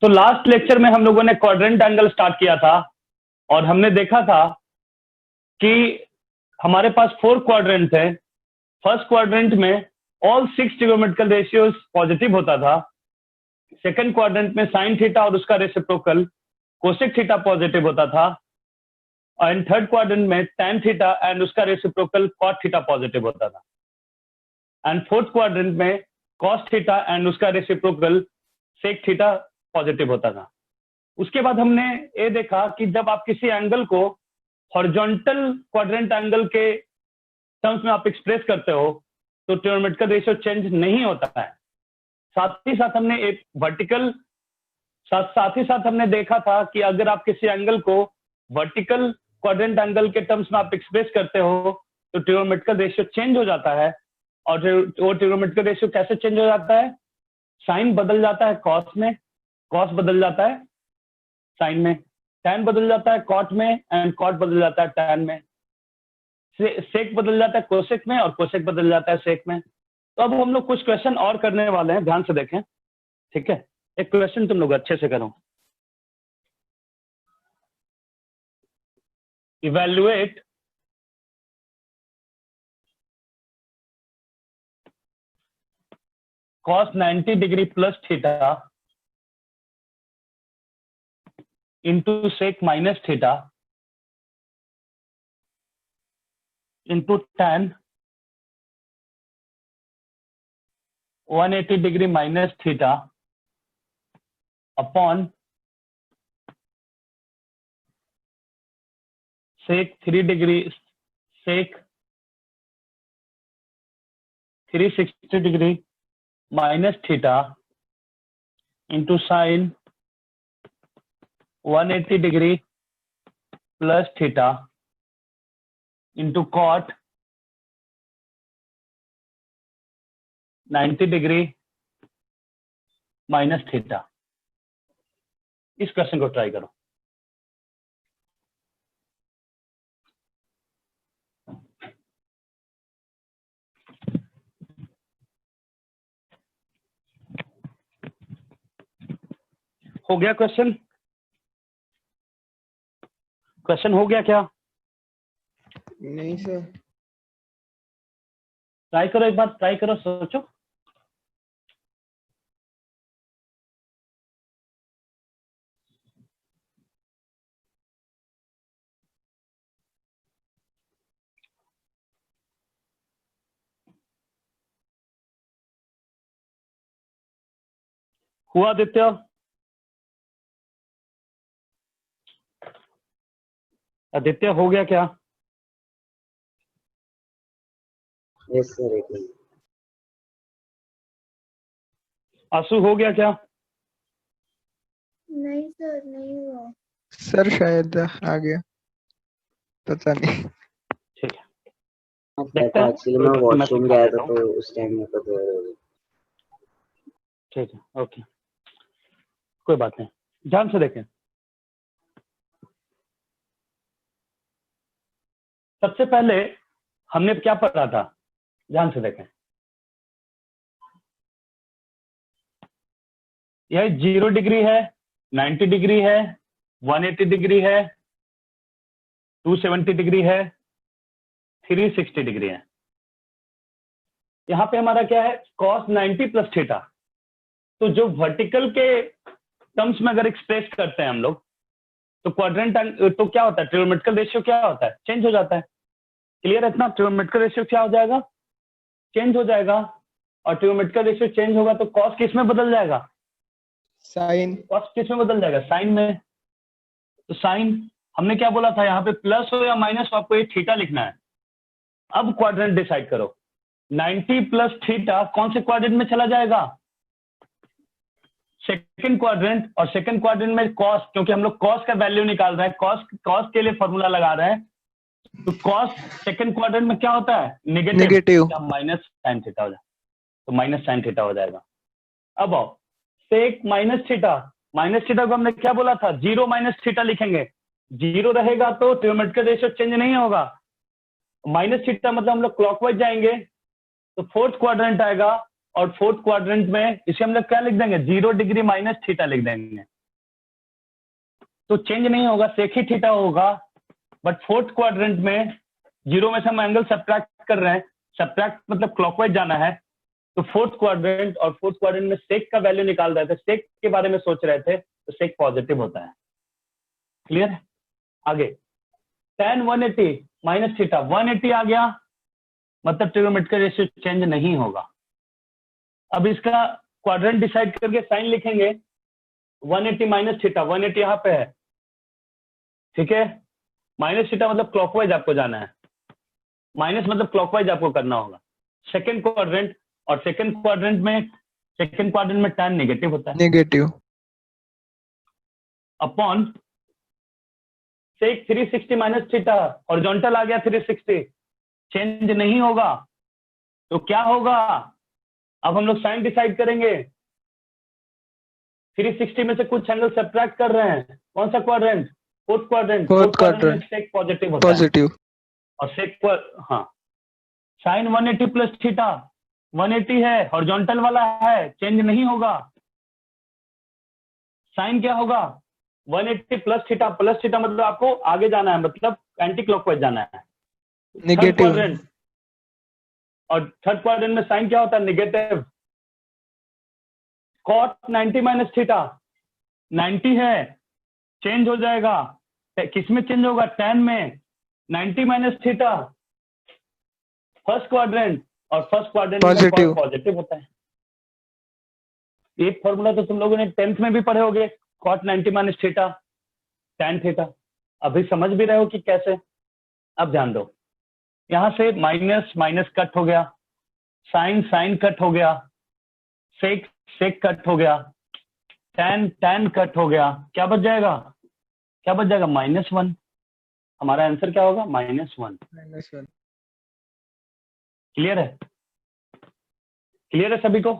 तो last lecture में हम लोगों ने क्वाड्रेंट एंगल स्टार्ट किया था और हमने देखा था कि हमारे पास 4 क्वाड्रेंट थे। फर्स्ट क्वाड्रेंट में ऑल 6 ट्रिगोनोमेट्रिकल रेशियोज पॉजिटिव होता था। सेकंड क्वाड्रेंट में साइन थीटा और उसका रेसिप्रोकल कोसेक थीटा पॉजिटिव होता था। एंड थर्ड क्वाड्रेंट में tan थीटा एंड उसका रेसिप्रोकल cot थीटा पॉजिटिव होता था। एंड फोर्थ क्वाड्रेंट में cos थीटा एंड उसका रेसिप्रोकल sec थीटा पॉजिटिव होता था। उसके बाद हमने ये देखा कि जब आप किसी एंगल को हॉरिजॉन्टल क्वाड्रेंट एंगल के टर्म्स में आप एक्सप्रेस करते हो तो ट्रिगोनोमेट्रिकल रेशियो चेंज नहीं होता है। साथ ही साथ हमने एक वर्टिकल साथ ही साथ हमने देखा था कि अगर आप किसी एंगल को वर्टिकल क्वाड्रेंट एंगल के टर्म्स में आप एक्सप्रेस करते हो तो ट्रिगोनोमेट्रिकल रेशियो चेंज हो जाता है। और वो ट्रिगोनोमेट्रिकल रेशियो कैसे चेंज हो जाता है? साइन बदल जाता है कॉस में, कॉस बदल जाता है साइन में, tan बदल जाता है कॉट में एंड कॉट बदल जाता है tan में, सेक बदल जाता है कोसेक में और कोसेक बदल जाता है सेक में। तो अब हम लोग कुछ क्वेश्चन और करने वाले हैं, ध्यान से देखें, ठीक है? एक क्वेश्चन तुम लोग अच्छे से करो। Evaluate cos 90 degree plus theta into sec minus theta into tan 180 degree minus theta upon sec 360 degree minus theta into sine 180 degree plus theta into cot 90 degree minus theta. इस क्वेश्चन को try करो। हो गया question? Question हो गया क्या? नहीं sir. Try करो, एक बार ट्राई करो, सोचो। हुआ आदित्य? आदित्य हो गया क्या? Yes sir. एक मिनट। आंसू हो गया क्या? नहीं सर, नहीं हुआ। सर शायद आ गया, पता नहीं। ठीक है, देखते हैं। एक्चुअली मैं वॉशरूम गया था तो उस टाइम में तो ठीक है, ओके, कोई बात नहीं, ध्यान से देखें। सबसे पहले हमने क्या पढ़ा था, ध्यान से देखें। यह 0 डिग्री है, 90 डिग्री है, 180 डिग्री है, 270 डिग्री है, 360 डिग्री है। यहाँ पे हमारा क्या है? cos 90 plus theta. तो जो वर्टिकल के टर्म्स में अगर एक्सप्रेस करते हैं हम लोग तो क्वाड्रेंट तो क्या होता है? ट्रिगोनोमेट्रिकल रेशियो क्या होता है? चेंज हो जाता है। क्लियर है इतना? ट्रिगोनोमेट्रिकल रेशियो क्या हो जाएगा? चेंज हो जाएगा। और ट्रिगोनोमेट्रिकल रेशियो चेंज होगा तो कॉस किस में बदल जाएगा? साइन। कॉस किस में बदल जाएगा? साइन में। तो साइन हमने क्या बोला था? यहाँ पे प्लस हो या माइनस हो आपको ये थीटा लिखना है। अब क्वाड्रेंट डिसाइड करो। 90 प्लस थीटा कौन से क्वाड्रेंट में चला जाएगा? Second quadrant. और सेकंड क्वाड्रेंट में कॉस, क्योंकि हम लोग कॉस का वैल्यू निकाल रहे हैं, कॉस के लिए फॉर्मूला लगा रहे हैं, तो कॉस सेकंड क्वाड्रेंट में क्या होता है? नेगेटिव। माइनस साइन थीटा हो जाएगा, तो माइनस साइन थीटा हो जाएगा। अब आओ sec minus theta. Minus theta को हमने क्या बोला था? 0 माइनस थीटा लिखेंगे। 0 रहेगा तो ट्रिगोनोमेट्रिकल रेशियो चेंज नहीं होगा। माइनस थीटा मतलब हम लोग क्लॉकवाइज जाएंगे तो फोर्थ क्वाड्रेंट आएगा और फोर्थ क्वाड्रेंट में इसे हम लोग क्या लिख देंगे, 0 डिग्री माइनस थीटा लिख देंगे। तो चेंज नहीं होगा, सेक ही थीटा होगा, बट फोर्थ क्वाड्रेंट में 0 में से हम एंगल सब्ट्रैक्ट कर रहे हैं, सब्ट्रैक्ट मतलब क्लॉकवाइज जाना है। तो फोर्थ क्वाड्रेंट और फोर्थ क्वाड्रेंट में सेक का वैल्यू निकाल रहे थे, सेक के बारे में सोच रहे थे, तो सेक पॉजिटिव होता है। क्लियर है? आगे tan 180 माइनस थीटा 180 आ गया, मतलब ट्रिग्नोमेट्रिक रेशियो चेंज नहीं होगा। अब इसका क्वाड्रेंट डिसाइड करके साइन लिखेंगे, 180 माइनस थीटा, 180 यहाँ पे है, ठीक है। माइनस थीटा मतलब क्लॉकवाइज आपको जाना है, माइनस मतलब क्लॉकवाइज आपको करना होगा। सेकंड क्वाड्रेंट, और सेकंड क्वाड्रेंट में tan नेगेटिव होता है, negative upon sec 360 minus theta, horizontal आ गया 360, चेंज नहीं होगा। तो क्या होगा, अब हम लोग साइन डिसाइड करेंगे, 360 में से कुछ एंगल सब्ट्रैक्ट कर रहे हैं, कौन सा quadrant, fourth quadrant, fourth fourth quadrant में क्वाड्रेंट सेक पॉजिटिव होता है, पॉजिटिव और सेक हाँ, साइन 180 प्लस थीटा 180 है, हॉरिजॉन्टल वाला है, चेंज नहीं होगा। साइन क्या होगा, 180 प्लस थीटा मतलब आपको आगे जाना है, मतलब एंटी क्लॉकवाइज जाना है। थर्ड नेगेटिव क्वाड्रेंट, और थर्ड क्वाड्रेंट में साइन क्या होता है, नेगेटिव। कॉट 90 माइनस थीटा 90 है, चेंज हो जाएगा, किसमें चेंज होगा, tan में। 90 माइनस थीटा फर्स्ट क्वाड्रेंट, और फर्स्ट क्वाड्रेंट में कॉट पॉजिटिव पॉजिटिव होता है। एक फॉर्मूला तो तुम लोगों ने 10th में भी पढ़े होगे, cot 90 minus theta tan theta. अभी समझ भी रहे हो कि कैसे। अब ध्यान दो, यहां से माइनस माइनस कट हो गया, साइन साइन कट हो गया, सेक सेक कट हो गया, tan कट हो गया, क्या बच जाएगा, -1। हमारा आंसर क्या होगा, -1। -1 क्लियर है? क्लियर है सभी को?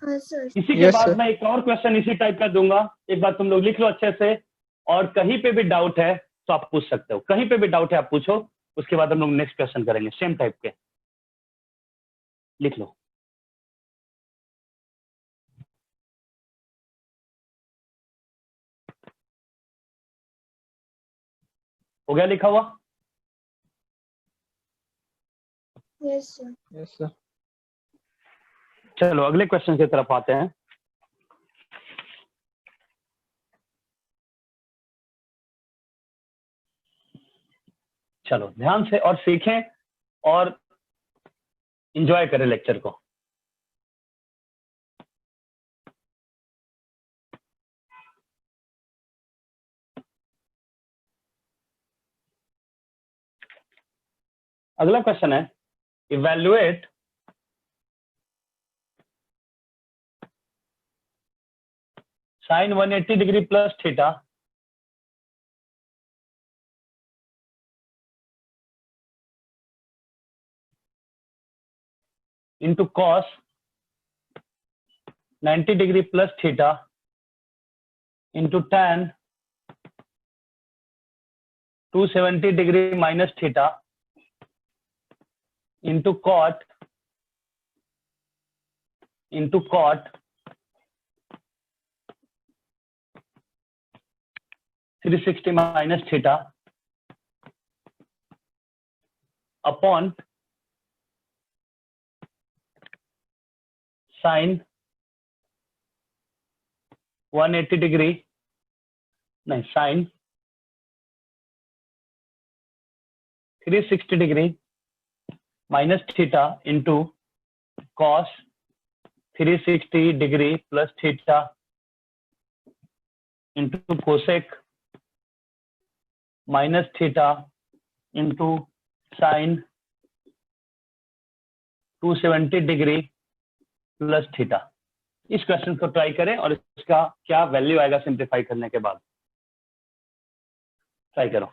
हाँ सर। इसी के यस बाद सर मैं एक और क्वेश्चन इसी टाइप का दूंगा, एक बार तुम लोग लिख लो अच्छे से, और कहीं पे भी डाउट है तो आप पूछ सकते हो, कहीं पे भी डाउट है आप पूछो, उसके बाद हम लोग नेक्स्ट क्वेश्चन करेंगे सेम टाइप के। लिख लो। हो गया लिखा हुआ? Yes sir. यस सर चलो अगले क्वेश्चन की तरफ आते हैं। चलो ध्यान से और सीखें और एंजॉय करें लेक्चर को। अगला क्वेश्चन है, evaluate sine 180 degree plus theta into cos 90 degree plus theta into tan 270 degree minus theta into cot 360 minus theta upon sine 180 degree, नहीं sine 360 degree minus theta into cos 360 degree plus theta into cosec minus theta into sine 270 degree plus theta. इस question को try करें और इसका क्या value आएगा simplify करने के बाद, ट्राई करो।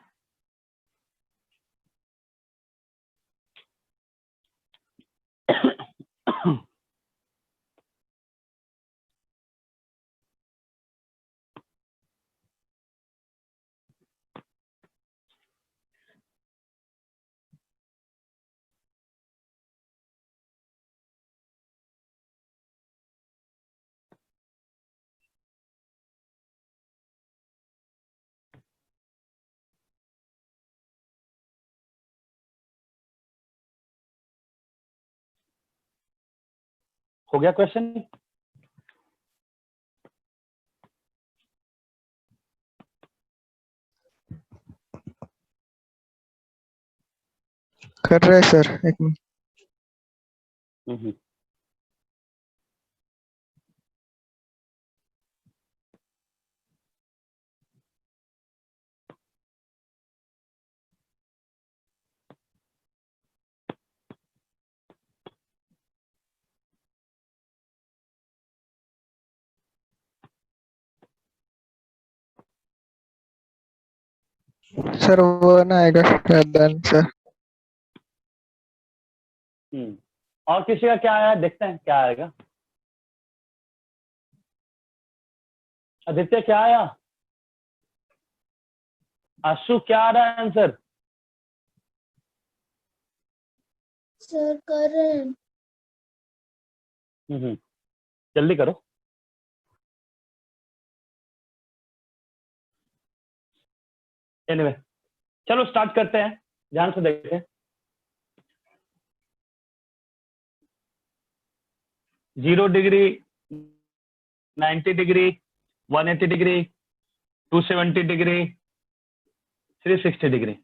हो गया क्वेश्चन? कर रहे हैं सर, एक मिनट। हम्म। सर वो ना आएगा डन सर। और किसी का क्या आया, देखते हैं क्या आएगा। आदित्य क्या आया? आशु क्या आ रहा है आंसर? सर कर रहे हैं। जल्दी करो। एनीवे, चलो स्टार्ट करते हैं, ध्यान से देखें। 0 degree, 90 degree, 180 degree, 270 degree, 360 degree.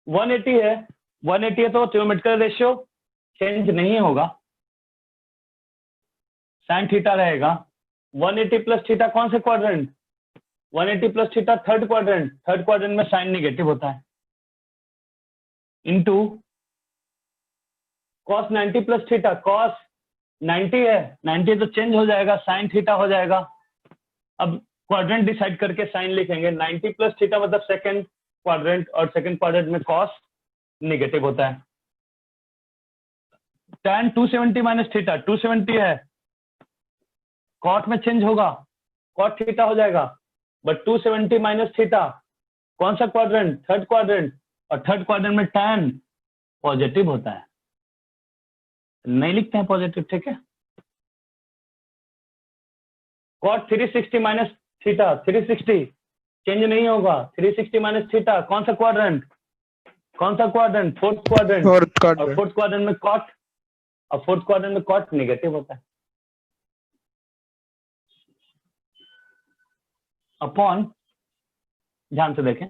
180 है, 180 है तो ट्रिग्नोमेट्रिकल रेशियो चेंज नहीं होगा, साइन थीटा रहेगा। 180 प्लस थीटा कौन से quadrant? 180 plus theta third quadrant, third quadrant में साइन नेगेटिव होता है, into cos 90 plus theta, cos 90 है, 90 तो चेंज हो जाएगा, साइन थीटा हो जाएगा। अब क्वाड्रेंट डिसाइड करके साइन लिखेंगे। 90 प्लस थीटा मतलब सेकंड क्वाड्रेंट, और सेकंड क्वाड्रेंट में कॉस नेगेटिव होता है। tan 270 माइनस थीटा, 270 है, कॉट में चेंज होगा, कॉट थीटा हो जाएगा। बट 270 माइनस थीटा कौन सा क्वाड्रेंट? थर्ड क्वाड्रेंट, और थर्ड क्वाड्रेंट में tan पॉजिटिव होता है, नहीं लिखते हैं पॉजिटिव, ठीक है। कॉट 360 माइनस थीटा, 360 चेंज नहीं होगा, 360 माइनस थीटा कौन सा क्वाड्रेंट? कौन सा क्वाड्रेंट? फोर्थ क्वाड्रेंट, फोर्थ और क्वाड्रेंट। फोर्थ क्वाड्रेंट में कॉट, और फोर्थ क्वाड्रेंट में कॉट नेगेटिव होता है। अपॉन, ध्यान से देखें,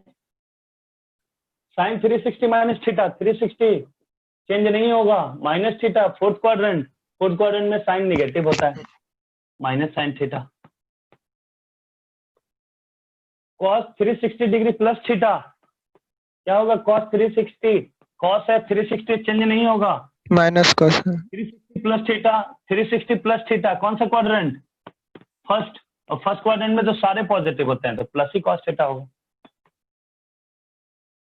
साइन 360 माइनस थीटा, 360 चेंज नहीं होगा, माइनस थीटा, फोर्थ क्वाड्रेंट में साइन नेगेटिव होता है, minus sine theta. Cos 360 degree plus theta क्या होगा? कॉस 360, कॉस है 360 चेंज नहीं होगा, minus cos. 360 plus theta, 360 plus theta कौन सा क्वाड्रेंट? फर्स्ट, और फर्स्ट क्वाड्रेंट में तो सारे पॉजिटिव होते हैं तो प्लस ही कॉस थीटा होगा।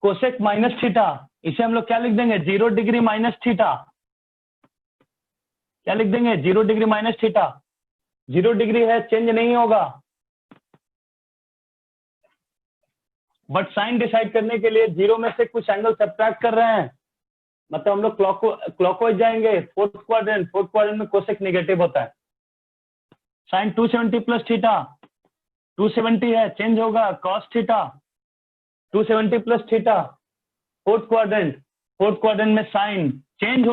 कोसेक माइनस थीटा, इसे हम लोग क्या लिख देंगे? 0 डिग्री माइनस थीटा। क्या लिख देंगे? 0 डिग्री माइनस थीटा। 0 डिग्री है, चेंज नहीं होगा, बट साइन डिसाइड करने के लिए 0 में से कुछ एंगल सब्ट्रैक्ट कर रहे हैं, मतलब हम लोग क्लॉकवाइज जाएंगे। फोर्थ क्वाड्रेंट में कोसेक नेगेटिव होता है। साइन 270 प्लस थीटा, 270 है, चेंज होगा, cos theta, 270 plus theta. Fourth quadrant में साइन चेंज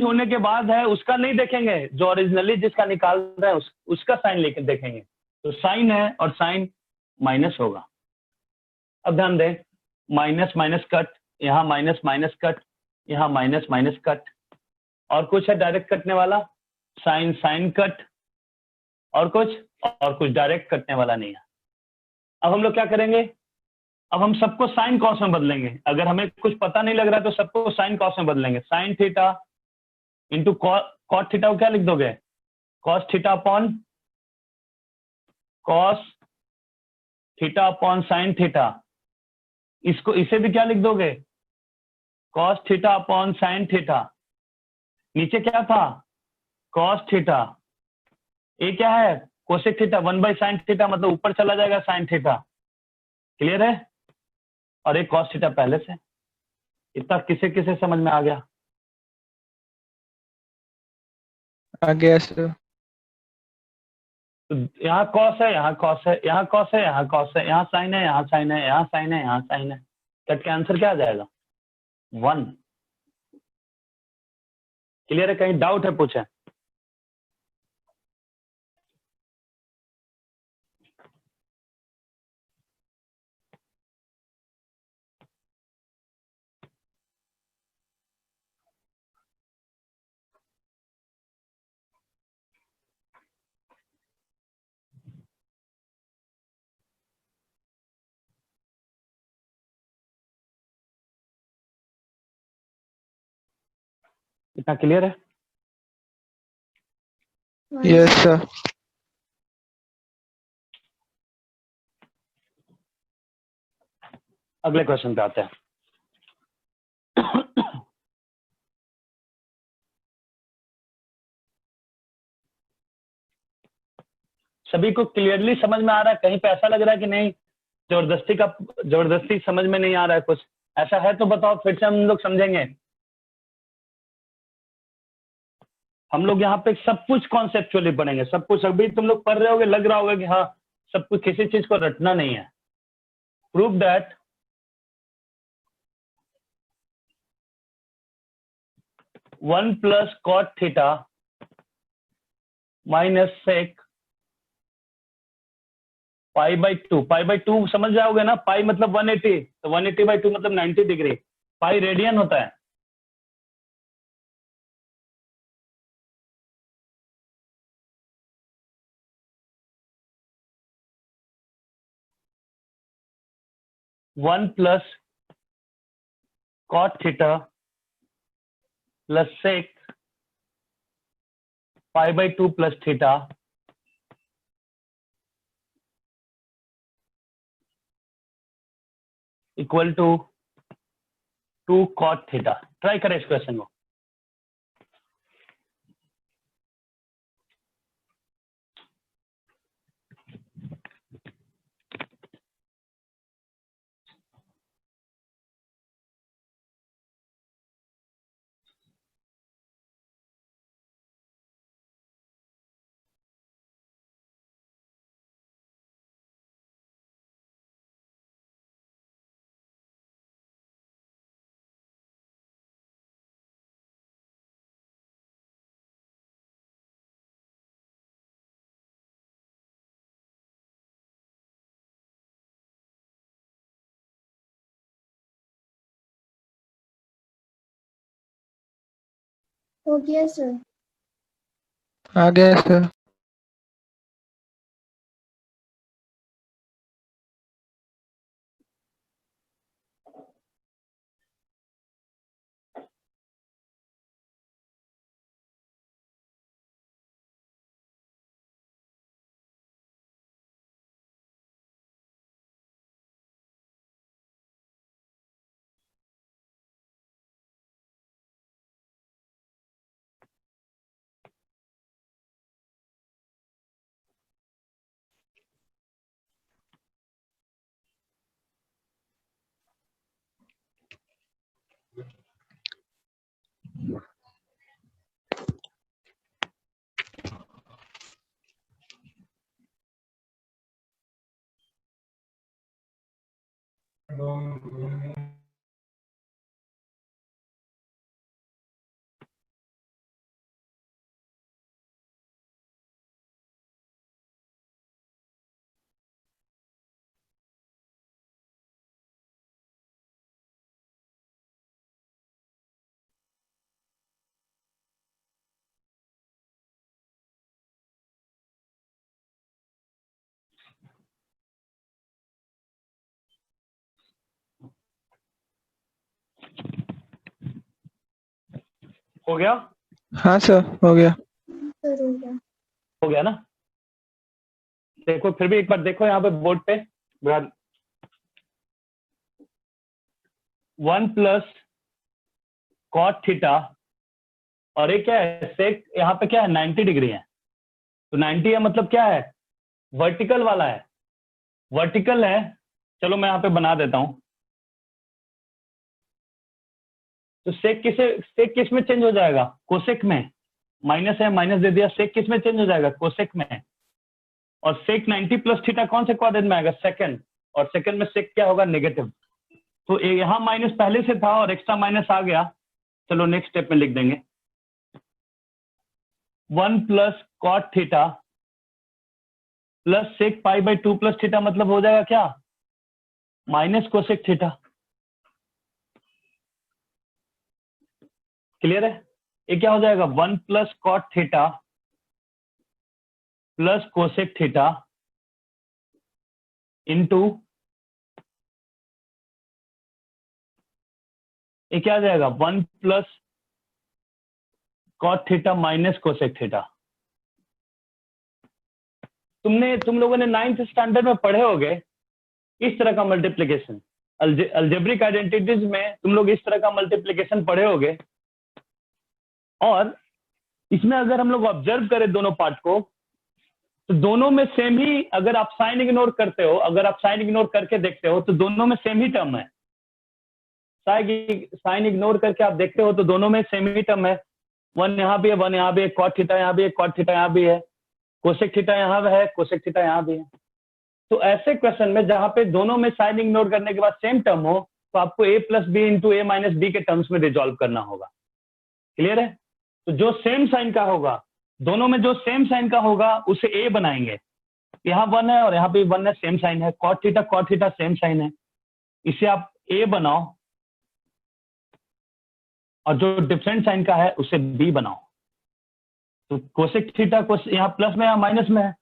होने के बाद है, उसका नहीं देखेंगे, जो ओरिजिनली जिसका निकाल रहे हैं उसका साइन लेकर देखेंगे। तो साइन है और साइन माइनस होगा। अब ध्यान दें, माइनस माइनस कट, यहाँ माइनस माइनस कट, यहाँ माइनस माइनस कट, और कुछ है डायरेक्ट कटने वाला, साइन साइन कट, और कुछ डायरेक्ट कटने वाला नहीं है। अब हम लोग क्या करेंगे? अब हम सबको साइन कॉस में बदलेंगे। अगर हमें कुछ पता नहीं लग रहा है तो सबको साइन कॉस में बदलेंगे। Sine theta into cot theta को क्या लिख दोगे? Cos theta upon sine theta. इसे भी क्या लिख दोगे? Cos theta upon sine theta. नीचे क्या था? Cos theta. ये क्या है? कोसेक थीटा, 1/sin थीटा, मतलब ऊपर चला जाएगा साइन थीटा। क्लियर है? और एक कॉस थीटा पहले से। इतना किसे किसे समझ में आ गया? आ गया सर। तो यहाँ कॉस है, यहाँ कॉस है, यहाँ कॉस है, यहाँ कॉस है, यहाँ साइन है, यहाँ साइन है, यहाँ साइन है, यहाँ साइन है। कट के आंसर क्या आ जाएगा? 1। क्लियर है? कहीं डाउट है पूछे? इतना क्लियर है? Yes sir. अगले क्वेश्चन पे आते हैं। सभी को क्लियरली समझ में आ रहा है? कहीं पे ऐसा लग रहा है कि नहीं जबरदस्ती समझ में नहीं आ रहा है कुछ? ऐसा है तो बताओ, फिर से हम लोग समझेंगे। हम लोग यहाँ पे सब कुछ कॉन्सेप्चुअली पढ़ेंगे, सब कुछ। अभी तुम लोग पढ़ रहे होगे, लग रहा होगा कि हाँ सब कुछ, किसी चीज को रटना नहीं है। Prove that 1 + cot theta - sec π/2 समझ जाओगे ना? पाई मतलब 180, तो 180/2 मतलब 90 डिग्री। पाई रेडियन होता है। One plus cot theta + sec π/2 + theta equal to 2 cot theta. Try करें इस क्वेश्चन को। हो गया सर। आ गया सर। हो गया? हाँ सर हो गया। सर हो गया। हो गया ना? देखो फिर भी एक बार देखो यहाँ पे बोर्ड पे। 1 + cot थीटा और ये क्या है? सेक यहाँ पे क्या है? 90 डिग्री है। तो 90 है मतलब क्या है? वर्टिकल वाला है। वर्टिकल है। चलो मैं यहाँ पे बना देता हूँ। तो सेक किस में चेंज हो जाएगा? कोसेक में। माइनस है, माइनस दे दिया। सेक किस में चेंज हो जाएगा? कोसेक में। और सेक 90 + थीटा कौन से क्वाड्रेंट में आएगा? सेकंड। और सेकंड में सेक क्या होगा? नेगेटिव। तो यहाँ माइनस पहले से था और एक्स्ट्रा माइनस आ गया। चलो नेक्स्ट स्टेप में लिख देंगे। 1 plus cot theta plus sec pi by 2 plus theta, मतलब हो जाएगा क्या, माइनस कोसेक थीटा। क्लियर है? ये क्या हो जाएगा, 1 plus cot theta plus cosec theta into, ये क्या आ जाएगा, 1 plus cot theta minus cosec theta. तुम लोगों ने 9th स्टैंडर्ड में पढ़े होंगे इस तरह का मल्टीप्लिकेशन, अलजेब्रिक आइडेंटिटीज में तुम लोग इस तरह का मल्टीप्लिकेशन पढ़े होंगे। और इसमें अगर हम लोग ऑब्जर्व करें दोनों पार्ट को, तो दोनों में सेम ही, अगर आप साइन इग्नोर करते हो, अगर आप साइन इग्नोर करके देखते हो तो दोनों में सेम ही टर्म है। साइन इग्नोर करके आप देखते हो तो दोनों में सेम ही टर्म है, 1 यहाँ भी है, 1 यहाँ भी है, कॉट थीटा यहाँ भी है, कॉट थीटा यहाँ भी है, कोसेक थीटा यहाँ है, कोसेक थीटा यहाँ भी है। तो ऐसे क्वेश्चन में जहां पे दोनों में साइन इग्नोर करने के बाद सेम टर्म हो, तो आपको a plus B into A minus b के टर्म्स में रिजॉल्व करना होगा। क्लियर है? तो जो सेम साइन का होगा, दोनों में जो सेम साइन का होगा उसे a बनाएंगे। यहाँ 1 है और यहाँ पे 1 है, सेम साइन है, कॉट थीटा सेम साइन है, इसे आप a बनाओ, और जो डिफरेंट साइन का है उसे b बनाओ। तो कोसेक थीटा यहाँ प्लस में या माइनस में है,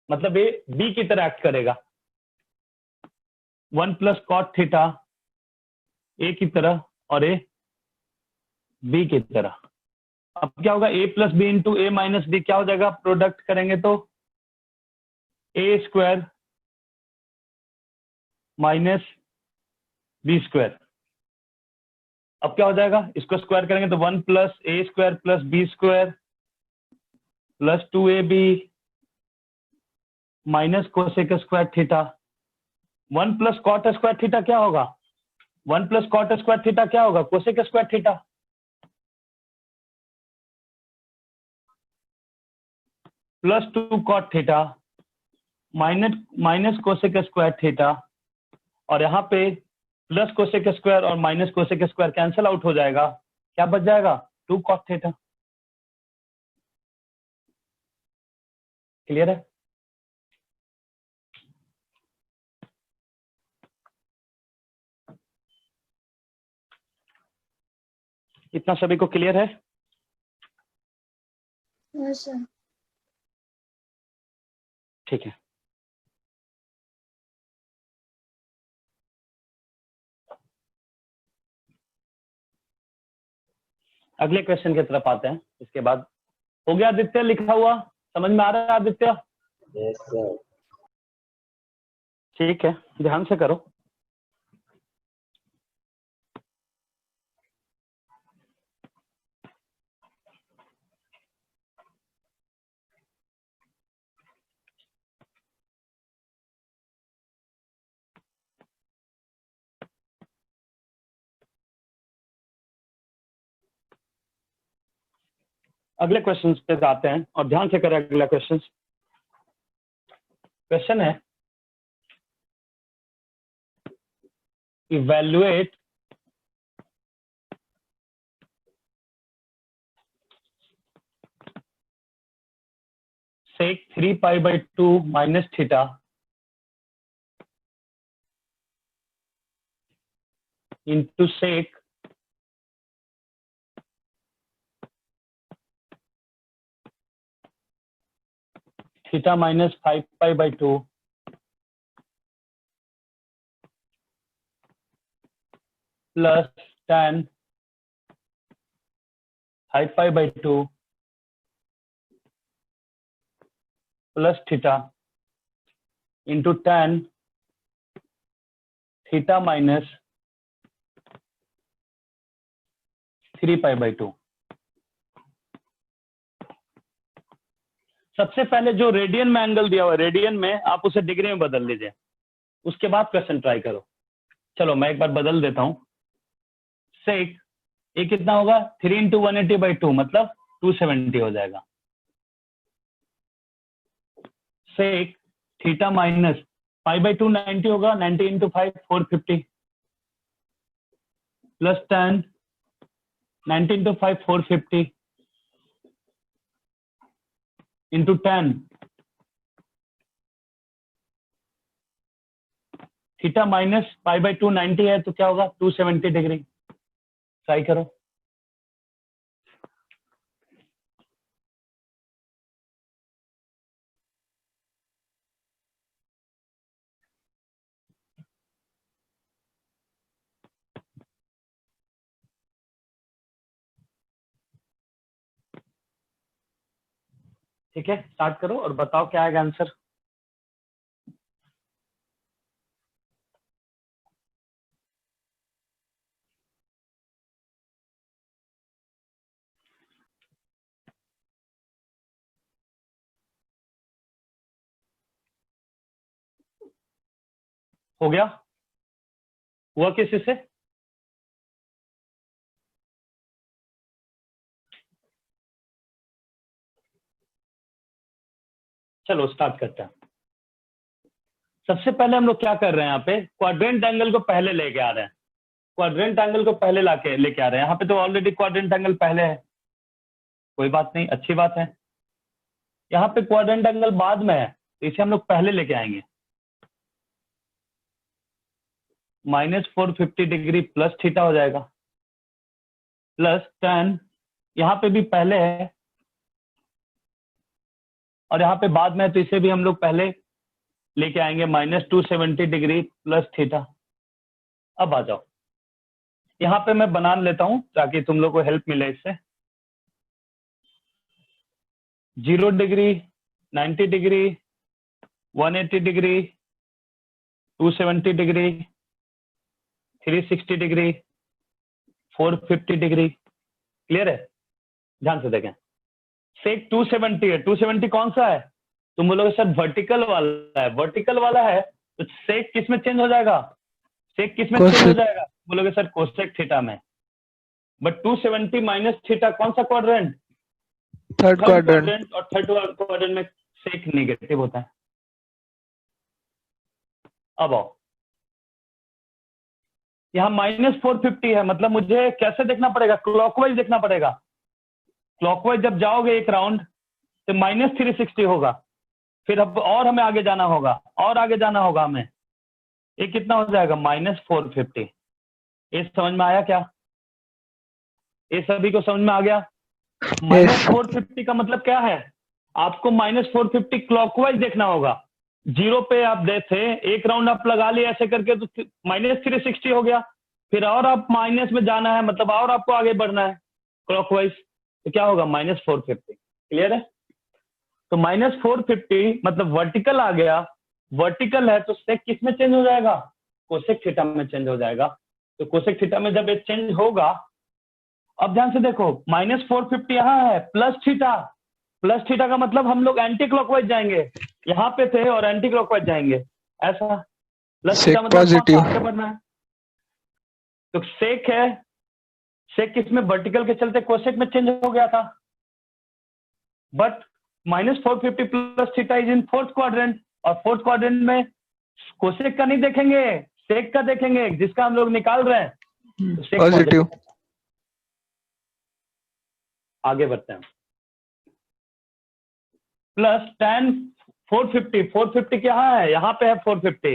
मतलब ए बी की तरह एक्ट करेगा, 1 प्लस कॉट थीटा ए की तरह और ए बी की तरह। अब क्या होगा, a plus B into A minus B क्या हो जाएगा, प्रोडक्ट करेंगे तो A square minus B square. अब क्या हो जाएगा, इसको स्क्वायर करेंगे तो 1 plus A square plus B square plus 2ab minus cosec square theta. 1 plus cot square theta क्या होगा, 1 प्लस कॉट स्क्वायर थीटा क्या होगा, cosec square theta, plus 2 cot theta minus cosec square theta, और यहाँ पे plus cosec square और minus cosec square cancel out हो जाएगा, क्या बच जाएगा, 2 कॉट थीटा। क्लियर है? इतना सभी को क्लियर है? हाँ सर। ठीक है। अगले क्वेश्चन की तरफ आते हैं। इसके बाद हो गया आदित्य लिखा हुआ, समझ में आ रहा है आदित्य? Yes sir. ठीक है, ध्यान से करो। अगले क्वेश्चन पे आते हैं और ध्यान से करें अगला क्वेश्चन। क्वेश्चन है, evaluate sec 3 pi by 2 minus theta into sec theta minus 5 pi by 2 plus tan 5 pi by 2 plus theta into tan theta minus 3 pi by 2। सबसे पहले जो रेडियन में एंगल दिया हुआ है, रेडियन में आप उसे डिग्री में बदल लीजिए, उसके बाद क्वेश्चन ट्राई करो। चलो मैं एक बार बदल देता हूं। सेक ये कितना होगा, 3 इंटू 180 बाई 2 मतलब 270 हो जाएगा। Sec theta minus pi by 2 90 होगा, 90 into 5 450 plus tan 90 into 5 450 into 10 theta minus pi by 2 90 है तो क्या होगा 270 डिग्री। ट्राई करो। ठीक है, स्टार्ट करो और बताओ क्या आएगा आंसर। हो गया? हुआ किसी से? चलो स्टार्ट करते हैं। सबसे पहले हम लोग क्या कर रहे हैं, यहाँ पे क्वाड्रेंट एंगल को पहले लेके आ रहे हैं। क्वाड्रेंट एंगल को पहले लेके आ रहे हैं। यहाँ पे तो ऑलरेडी क्वाड्रेंट एंगल पहले है, कोई बात नहीं, अच्छी बात है। यहाँ पे क्वाड्रेंट एंगल बाद में है तो इसे हम लोग पहले लेके आएंगे। -450 डिग्री प्लस थीटा हो जाएगा, प्लस 10 यहाँ पे भी पहले है और यहाँ पे बाद में है तो इसे भी हम लोग पहले लेके आएंगे। -270 डिग्री प्लस थीटा। अब आ जाओ, यहाँ पे मैं बना लेता हूं ताकि तुम लोग को हेल्प मिले इससे। 0 degree, 90 degree, 180 degree, 270 degree, 360 degree, 450 degree. Clear है? ध्यान से देखें। सेक 270 है। 270 कौन सा है? तुम बोलोगे सर वर्टिकल वाला है। वर्टिकल वाला है तो सेक किस में चेंज हो जाएगा? सेक किस में चेंज हो जाएगा? बोलोगे सर कोसेक थीटा में। बट 270 माइनस थीटा कौन सा क्वाड्रेंट? Third quadrant. और थर्ड क्वाड्रेंट में सेक नेगेटिव होता है। अब आओ, यहाँ -450 है, मतलब मुझे कैसे देखना पड़ेगा? क्लॉकवाइज देखना पड़ेगा। क्लॉकवाइज जब जाओगे एक राउंड तो -360 होगा, फिर अब और हमें आगे जाना होगा और आगे जाना होगा हमें। ये कितना हो जाएगा? -450। ये समझ में आया क्या? ये सभी को समझ में आ गया? -450 का मतलब क्या है? आपको -450 क्लॉकवाइज देखना होगा। 0 पे आप दे थे, एक राउंड आप लगा लिए ऐसे करके तो -360 हो गया, फिर और आप माइनस में जाना है, मतलब और आपको आगे बढ़ना है क्लॉकवाइज, तो क्या होगा? -450। क्लियर है? तो -450 मतलब वर्टिकल आ गया। वर्टिकल है तो सेक किस में चेंज हो जाएगा? कोसेक थीटा में चेंज हो जाएगा। तो कोसेक थीटा में जब ये चेंज होगा, अब ध्यान से देखो, -450 यहाँ है, प्लस थीटा। प्लस थीटा का मतलब हम लोग एंटी क्लॉकवाइज जाएंगे। यहाँ पे थे और एंटी क्लॉकवाइज जाएंगे, ऐसा। प्लस थीटा मतलब पॉजिटिव आगे बढ़ना है। तो सेक है, सेक किसमें? वर्टिकल के चलते कोसेक में चेंज हो गया था। But -450 plus theta is in fourth quadrant, और फोर्थ क्वाड्रेंट में कोसेक का नहीं देखेंगे, सेक का देखेंगे, जिसका हम लोग निकाल रहे हैं। तो सेक पॉजिटिव। आगे बढ़ते हैं। प्लस 10 450। 450 क्या है? यहाँ पे है 450,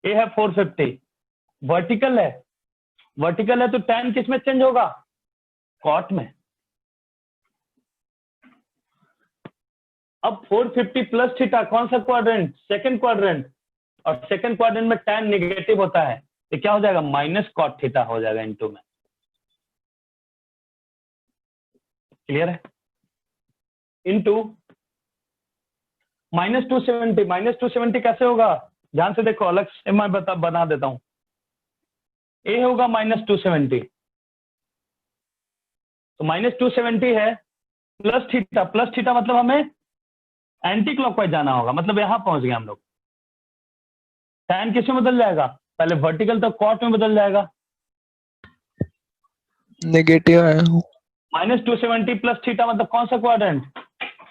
ये है 450। वर्टिकल है, वर्टिकल है तो 10 किस में चेंज होगा? कॉट में। अब 450 प्लस थीटा कौन सा क्वाड्रेंट? सेकंड क्वाड्रेंट, और सेकंड क्वाड्रेंट में tan नेगेटिव होता है तो क्या हो जाएगा? -cot थीटा हो जाएगा इनटू में। क्लियर है? इनटू -270। -270 कैसे होगा? ध्यान से देखो, अलग से मैं बना देता हूं। ए होगा -270, तो -270 है, प्लस थीटा। प्लस थीटा मतलब हमें एंटी क्लॉकवाइज जाना होगा, मतलब यहां पहुंच गए हम लोग। tan किस में बदल जाएगा? पहले वर्टिकल तो कॉट में बदल जाएगा। नेगेटिव है। -270 प्लस थीटा मतलब कौन सा क्वाड्रेंट?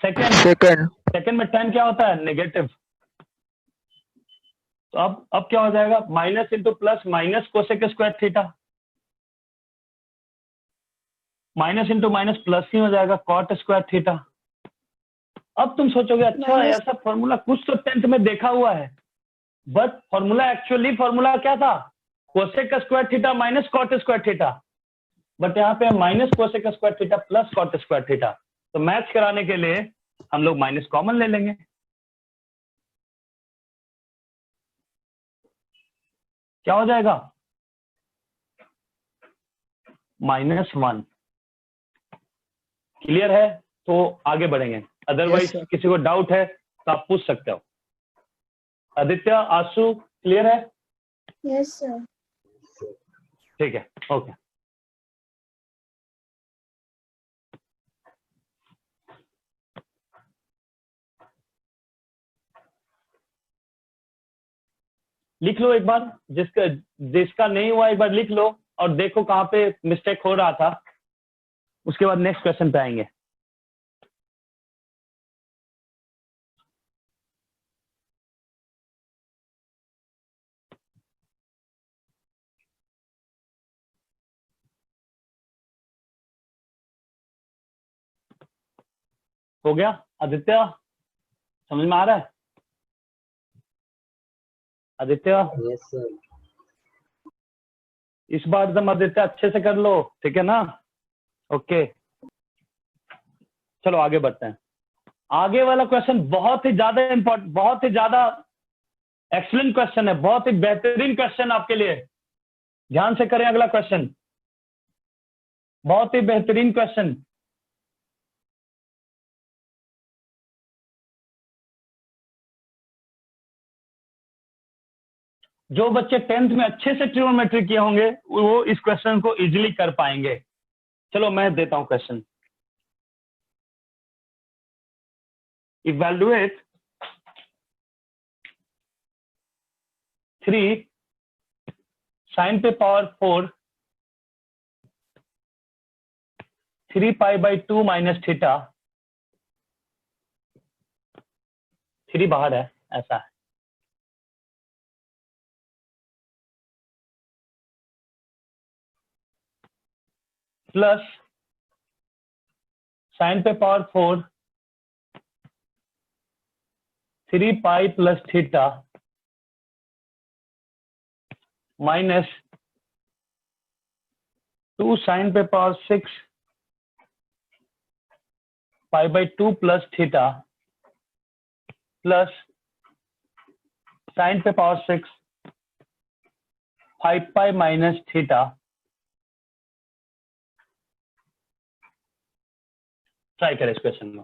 सेकंड। सेकंड। सेकंड में tan क्या होता है? नेगेटिव। तो अब क्या हो जाएगा? Minus into plus, minus cosec square theta, minus into minus plus ही हो जाएगा कॉट स्क्वायर थीटा। अब तुम सोचोगे अच्छा Minus- ऐसा फॉर्मूला कुछ तो 10th में देखा हुआ है, बट फॉर्मूला एक्चुअली फॉर्मूला क्या था, cosec square theta minus cot square theta, but यहाँ पे minus cosec square theta plus cot square theta, तो मैच कराने के लिए हम लोग माइनस कॉमन ले लेंगे। क्या हो जाएगा, -1। क्लियर है, तो आगे बढ़ेंगे, अदरवाइज sir. किसी को डाउट है तो आप पूछ सकते हो। आदित्य, आशु, क्लियर है? Yes, sir. ठीक है, ओके। लिख लो एक बार, जिसका नहीं हुआ एक बार लिख लो और देखो कहाँ पे मिस्टेक हो रहा था, उसके बाद नेक्स्ट क्वेश्चन पे आएंगे। हो गया आदित्य, समझ में आ रहा है आदित्य? Yes sir. इस बार एकदम आदित्य अच्छे से कर लो, ठीक है ना? ओके, चलो आगे बढ़ते हैं। आगे वाला क्वेश्चन बहुत ही ज्यादा इंपॉर्टेंट, बहुत ही ज्यादा एक्सीलेंट क्वेश्चन है, बहुत ही बेहतरीन क्वेश्चन आपके लिए। ध्यान से करें अगला क्वेश्चन, बहुत ही बेहतरीन क्वेश्चन। जो बच्चे 10th में अच्छे से ट्रिग्नोमेट्री किए होंगे वो इस क्वेश्चन को इजीली कर पाएंगे। चलो मैं देता हूं क्वेश्चन। इवैल्यूएट 3 sin पे power 4 3 pi by 2 minus theta, 3 बाहर है ऐसा है, प्लस sin पे power 4 3 pi plus theta minus 2 sin पे power 6 pi by 2 plus theta plus sin पे power 6 5 pi minus theta. Try करें इस क्वेश्चन में।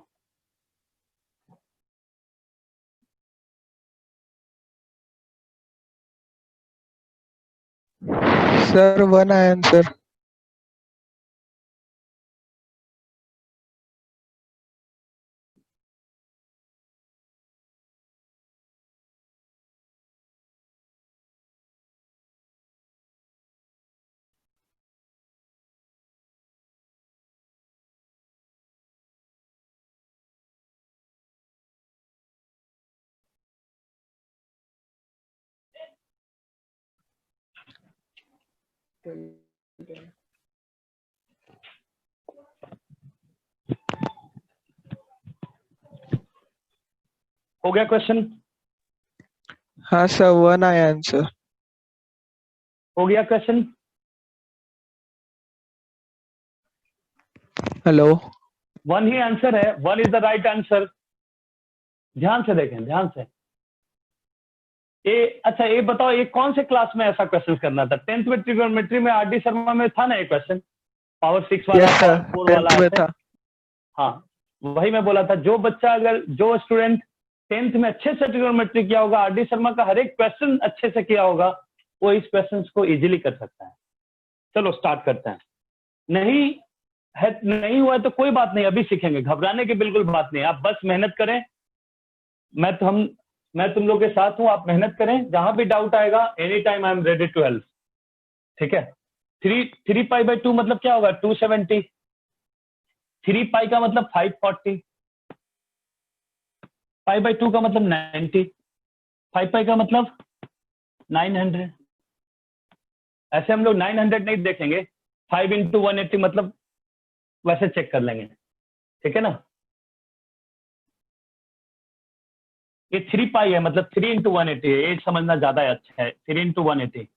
Sir, one answer. हो गया क्वेश्चन? हाँ sir, one I answer. हो गया क्वेश्चन? Hello. वन ही आंसर है, one is the right answer. ध्यान से देखें, ध्यान से। अच्छा ये बताओ, ये कौन से क्लास में ऐसा क्वेश्चन करना था? 10th में ट्रिग्नोमेट्री में आर डी शर्मा में था ना ये क्वेश्चन, पावर 6 वाला, Yes sir. पावर 4 वाला 10th में ऐसे? था. हाँ, वही मैं बोला था। जो बच्चा अगर, जो स्टूडेंट 10th में अच्छे से ट्रिग्नोमेट्री किया होगा, आर डी शर्मा का हर एक क्वेश्चन अच्छे से किया होगा, वो इस क्वेश्चन को इजीली कर सकता है। चलो स्टार्ट करते हैं। नहीं हुआ तो कोई बात नहीं, अभी सीखेंगे, घबराने की बिल्कुल बात नहीं। आप बस मेहनत करें, मैं तुम लोग के साथ हूं, आप मेहनत करें। जहां भी डाउट आएगा, any time I am ready to help, ठीक है? 3 पाई बाई 2 मतलब क्या होगा? 270। 3 पाई का मतलब 540, पाई बाई 2 का मतलब 90, 5 पाई का मतलब 900। ऐसे हम लोग 900 नहीं देखेंगे, 5 इंटू 180 मतलब वैसे चेक कर लेंगे, ठीक है ना? ये 3 पाई है, मतलब 3 इंटू 180 है, ये समझना ज्यादा अच्छा है। 3 इंटू 180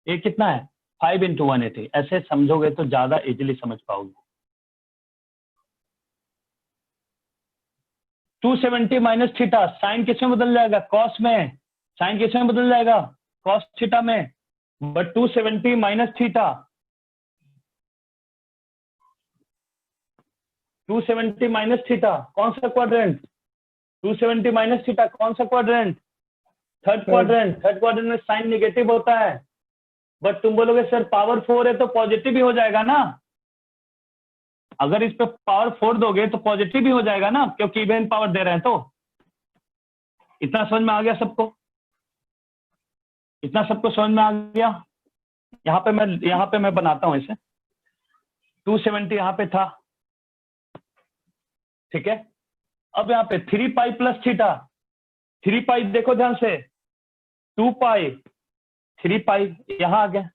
ये कितना है? 5 इंटू 180। ऐसे समझोगे तो ज्यादा इजीली समझ पाओगे। 270 माइनस थीटा, साइन किस में बदल जाएगा? कॉस में। साइन किस में बदल जाएगा? कॉस थीटा में। But 270 minus theta, 270 minus theta कौन सा क्वाड्रेंट? 270 माइनस थीटा कौन सा quadrant? Third quadrant. Third quadrant में साइन नेगेटिव होता है। बट तुम बोलोगे सर पावर 4 है तो पॉजिटिव भी हो जाएगा ना। अगर इस पे पावर 4 दोगे तो पॉजिटिव भी हो जाएगा ना, क्योंकि इवन पावर दे रहे हैं। तो इतना समझ में आ गया सबको? इतना सबको समझ में आ गया? यहाँ पे मैं बनाता हूं इसे। 270 यहाँ पे था, ठीक है। अब यहाँ पे 3 पाई प्लस थीटा। 3 पाई देखो ध्यान से, 2 पाई, 3 पाई यहाँ आ गया।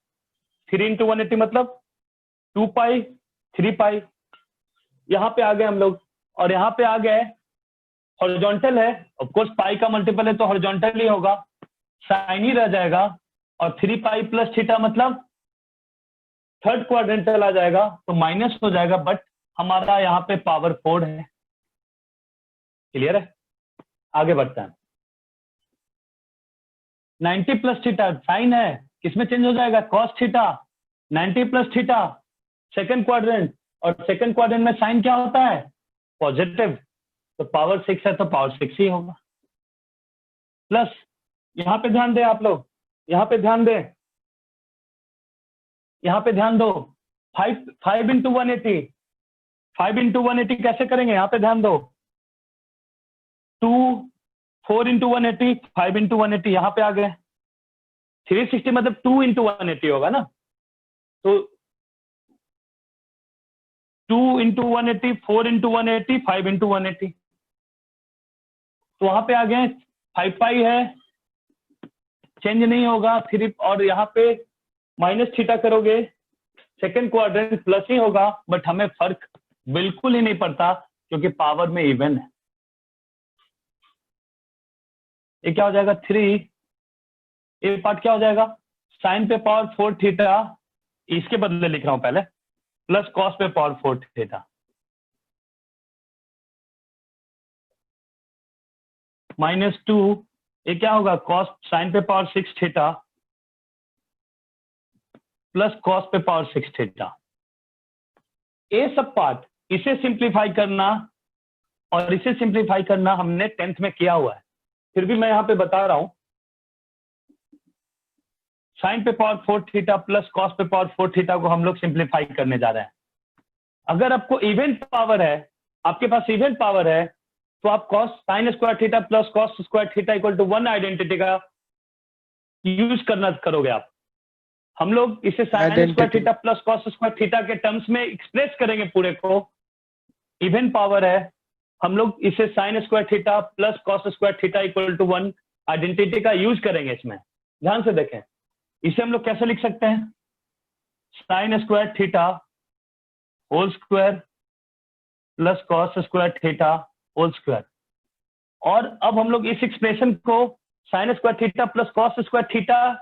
3 इंटू 180 मतलब 2 पाई 3 पाई, यहाँ पे आ गए हम लोग। और यहाँ पे आ गए, हॉरिजॉन्टल है, ऑफ कोर्स पाई का मल्टीपल है तो हॉरिजॉन्टल ही होगा, साइन ही रह जाएगा। और 3 पाई प्लस थीटा मतलब थर्ड क्वाड्रेंटल आ जाएगा, तो माइनस हो जाएगा। बट हमारा यहाँ पे पावर 4 है। क्लियर है? आगे बढ़ते हैं। 90 प्लस थीटा साइन है, किसमें चेंज हो जाएगा? Cos theta. 90 plus theta second quadrant, और सेकंड क्वाड्रेंट में साइन क्या होता है? पॉजिटिव। तो पावर 6 है तो पावर 6 ही होगा। प्लस यहाँ पे ध्यान दे आप लोग, यहाँ पे ध्यान दे, यहाँ पे ध्यान दो। 5 इंटू 180, 5 इंटू 180 कैसे करेंगे? यहाँ पे ध्यान दो। 4 इंटू 180, 5 इंटू 180 यहाँ पे आ गए। 360 मतलब 2 इंटू 180 होगा ना। तो 2 इंटू 180, 4 इंटू 180, 5 इंटू 180, तो वहां पे आ गए। 5 पाई है, चेंज नहीं होगा। 3 और यहाँ पे माइनस थीटा करोगे, सेकंड क्वाड्रेंट प्लस ही होगा। बट हमें फर्क बिल्कुल ही नहीं पड़ता, क्योंकि पावर में इवन है। ये क्या हो जाएगा? 3, ये पार्ट क्या हो जाएगा? साइन पे पावर 4 थीटा, इसके बदले लिख रहा हूं पहले, प्लस कॉस पे पावर 4 थीटा, -2, ये क्या होगा? कॉस साइन पे पावर 6 थीटा प्लस कॉस पे पावर 6 थीटा। ये सब पार्ट, इसे सिंप्लीफाई करना और इसे सिंप्लीफाई करना हमने 10th में किया हुआ है, फिर भी मैं यहाँ पे बता रहा हूं। साइन पे पावर 4 थीटा प्लस कॉस पे पावर 4 थीटा को हम लोग सिंप्लीफाई करने जा रहे हैं। अगर आपको इवन पावर है, आपके पास इवन पावर है, तो आप cos sine square theta plus cos square theta equal to 1 identity का यूज करना करोगे आप। हम लोग इसे sine square theta plus cos square theta के टर्म्स में एक्सप्रेस करेंगे पूरे को। इवन पावर है, हम लोग इसे sine square theta plus cos square theta equal to 1 identity का यूज करेंगे इसमें। ध्यान से देखें, इसे हम लोग कैसे लिख सकते हैं? Sine square theta whole square plus cos square theta whole square. और अब हम लोग इस एक्सप्रेशन को sine square theta plus cos square theta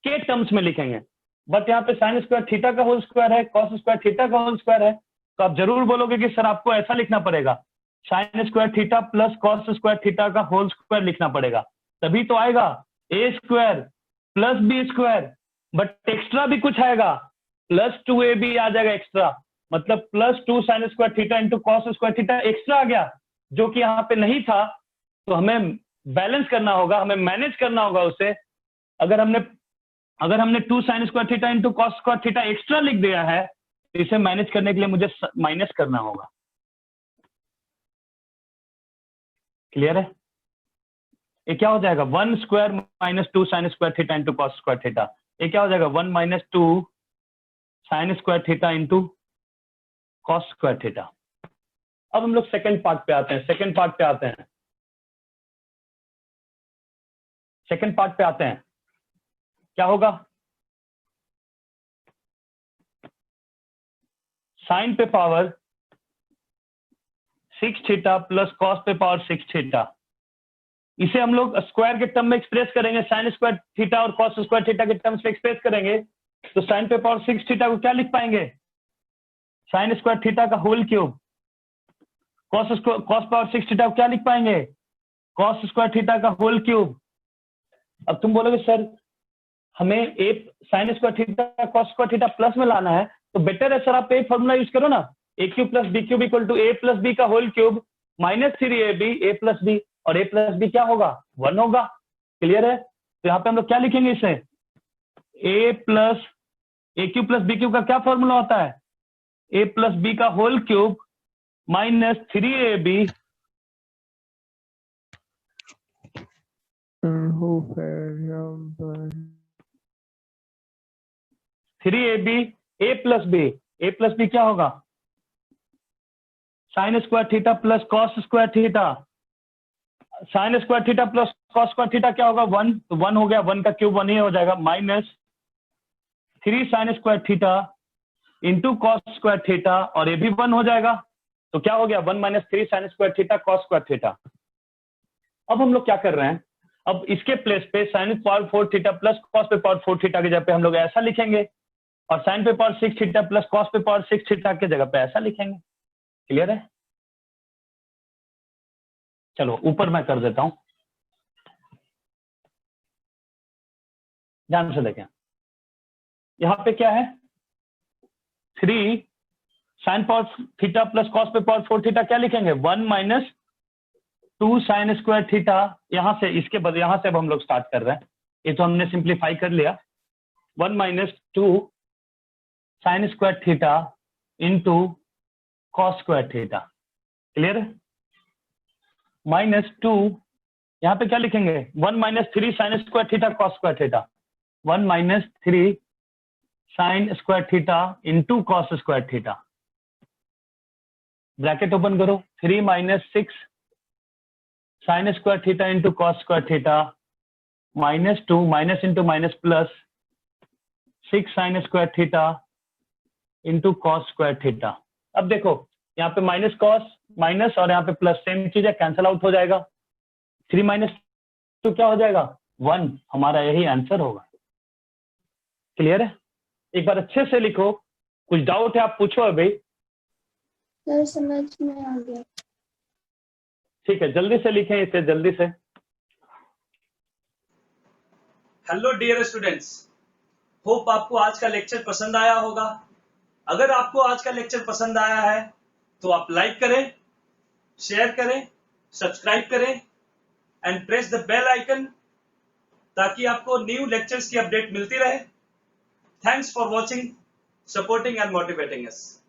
के टर्म्स में लिखेंगे। बट यहाँ पे साइन स्क्वायर थीटा का होल स्क्वायर है, कॉस स्क्वायर थीटा का होल स्क्वायर है, तो आप जरूर बोलोगे कि सर आपको ऐसा लिखना पड़ेगा, sine square theta plus cos square theta का होल स्क्वायर लिखना पड़ेगा, तभी तो आएगा A square plus B square. But extra भी कुछ आएगा, प्लस 2ab आ जाएगा एक्स्ट्रा, मतलब plus 2 sine square theta into cos square theta extra आ गया, जो कि यहाँ पे नहीं था। तो हमें बैलेंस करना होगा, हमें मैनेज करना होगा उसे। अगर हमने 2 sine square theta into cos square theta extra लिख दिया है, तो इसे मैनेज करने के लिए मुझे माइनस करना होगा। क्लियर है? ये क्या हो जाएगा? 1 square minus 2 sine square theta into cos square theta. ये क्या हो जाएगा? 1 minus 2 sine square theta into cos square theta. अब हम लोग सेकंड पार्ट पे आते हैं। सेकंड पार्ट पे आते हैं। क्या होगा? साइन पे पावर 6 थीटा प्लस कॉस पे पावर 6 थीटा इसे हम लोग स्क्वायर के टर्म में एक्सप्रेस करेंगे, साइन स्क्वायर थीटा और कॉस स्क्वायर थीटा के टर्म्स में एक्सप्रेस करेंगे, तो साइन पे पावर 6 थीटा को क्या लिख पाएंगे? साइन स्क्वायर थीटा का whole cube. Cos power 6 theta को क्या लिख पाएंगे? कॉस स्क्वायर थीटा का होल क्यूब। अब तुम बोलोगे सर हमें A sine square theta cos square theta plus में लाना है, तो बेटर है सर आप एक फॉर्मूला यूज करो ना, A cube plus B cube equal to A plus B का whole cube minus 3ab A plus B, और ए प्लस बी क्या होगा? 1 होगा। क्लियर है? तो यहाँ पे हम लोग क्या लिखेंगे इसे? ए क्यूब प्लस बी क्यूब का क्या फॉर्मूला होता है? ए प्लस बी का whole cube minus 3ab A plus B क्या होगा? Sign square theta plus cos square theta. Sign square theta plus cos square theta क्या होगा? 1, तो 1 हो गया, 1 का क्यूब 1 ही हो जाएगा, minus 3 sign square theta into cos square theta, और ये भी 1 हो जाएगा, तो क्या हो गया? 1 minus 3 sign square theta cos square theta. अब हम लोग क्या कर रहे हैं, अब इसके प्लेस पे sine power 4 theta plus cos पे पावर 4 थीटा की जगह पे हम लोग ऐसा लिखेंगे, और साइन पे पावर 6 थीटा प्लस कॉस पे पावर 6 थीटा की जगह पे ऐसा लिखेंगे। क्लियर है? चलो ऊपर मैं कर देता हूं, ध्यान से देखें। यहां पे क्या है? 3 sine power theta plus cos पे पावर 4 थीटा क्या लिखेंगे? 1 माइनस 2 साइन स्क्वायर थीटा। यहां से इसके बाद यहां से अब हम लोग स्टार्ट कर रहे हैं, ये तो हमने सिंप्लीफाई कर लिया। 1 minus 2 sine square theta into cos square theta. Clear है? माइनस 2 यहां पे क्या लिखेंगे? 1 minus 3 sign square theta cos square theta. 1 minus 3 sign square theta into cos square theta. Bracket open करो, 3 minus 6 sign square theta into cos square theta, minus 2 minus into minus plus 6 sign square theta into cos square theta. अब देखो यहाँ पे minus cos minus और यहाँ पे plus, same चीज है, कैंसल आउट हो जाएगा। 3 माइनस 2 क्या हो जाएगा? 1। हमारा यही आंसर होगा। क्लियर है? एक बार अच्छे से लिखो, कुछ डाउट है आप पूछो अभी। सर समझ में आ गया। ठीक है, जल्दी से लिखें इसे, जल्दी से। हेलो डियर स्टूडेंट्स, होप आपको आज का लेक्चर पसंद आया होगा। अगर आपको आज का लेक्चर पसंद आया है तो आप लाइक करें, शेयर करें, सब्सक्राइब करें and press the bell icon, ताकि आपको न्यू लेक्चर्स की अपडेट मिलती रहे। Thanks for watching, supporting and motivating us.